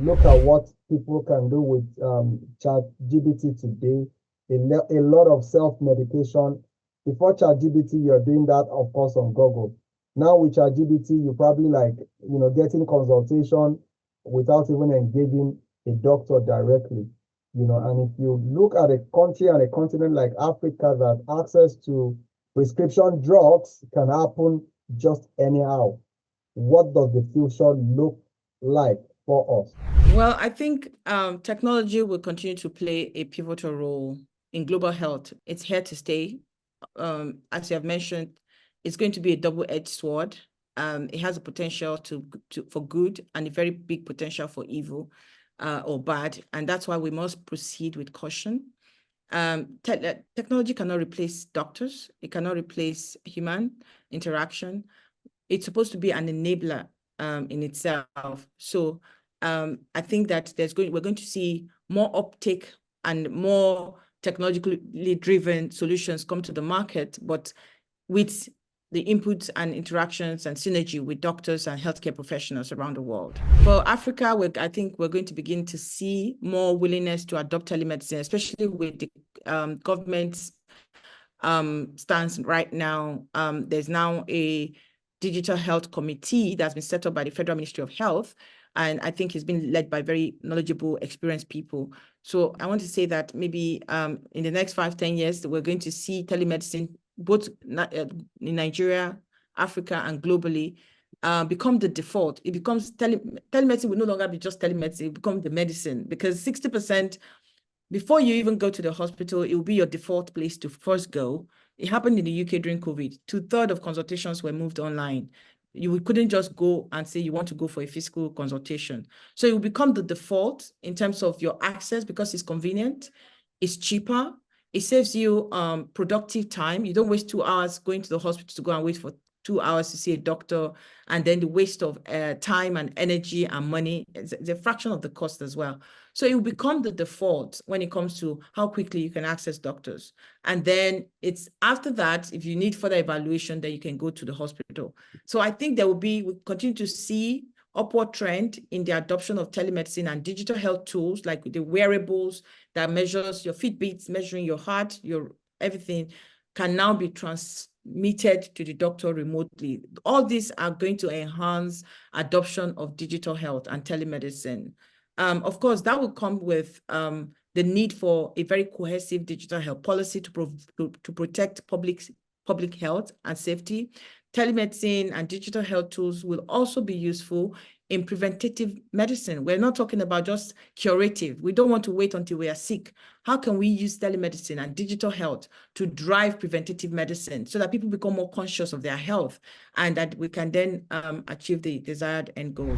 look at what people can do with ChatGPT today. A lot of self-medication. Before ChatGPT, you're doing that, of course, on Google. Now with ChatGPT, you're probably like, getting consultation without even engaging a doctor directly. And if you look at a country and a continent like Africa, that access to prescription drugs can happen just anyhow. What does the future look like for us? Well, I think technology will continue to play a pivotal role in global health. It's here to stay. As you have mentioned, it's going to be a double-edged sword. It has a potential for good and a very big potential for evil or bad. And that's why we must proceed with caution. Technology cannot replace doctors. It cannot replace human interaction. It's supposed to be an enabler in itself. So I think that we're going to see more uptake and more technologically driven solutions come to the market, but with the inputs and interactions and synergy with doctors and healthcare professionals around the world. For Africa, I think we're going to begin to see more willingness to adopt telemedicine, especially with the government's stance right now. There's now a digital health committee that's been set up by the Federal Ministry of Health, and I think it's been led by very knowledgeable, experienced people. So I want to say that maybe in the next 5-10 years, we're going to see telemedicine, both in Nigeria, Africa, and globally, become the default. It becomes telemedicine will no longer be just telemedicine, it will become the medicine, because 60%, before you even go to the hospital, it will be your default place to first go. It happened in the UK during COVID. 2/3 of consultations were moved online. You couldn't just go and say you want to go for a physical consultation. So it will become the default in terms of your access, because it's convenient, it's cheaper, it saves you productive time. You don't waste 2 hours going to the hospital to go and wait for 2 hours to see a doctor, and then the waste of time and energy and money. It's a fraction of the cost as well. So it will become the default when it comes to how quickly you can access doctors. And then it's after that, if you need further evaluation, then you can go to the hospital. So I think we'll continue to see upward trend in the adoption of telemedicine and digital health tools, like the wearables that measures your Fitbits, measuring your heart, your everything, can now be transmitted to the doctor remotely. All these are going to enhance adoption of digital health and telemedicine. Of course, that will come with the need for a very cohesive digital health policy to protect public health and safety. Telemedicine and digital health tools will also be useful in preventative medicine. We're not talking about just curative. We don't want to wait until we are sick. How can we use telemedicine and digital health to drive preventative medicine so that people become more conscious of their health and that we can then achieve the desired end goal?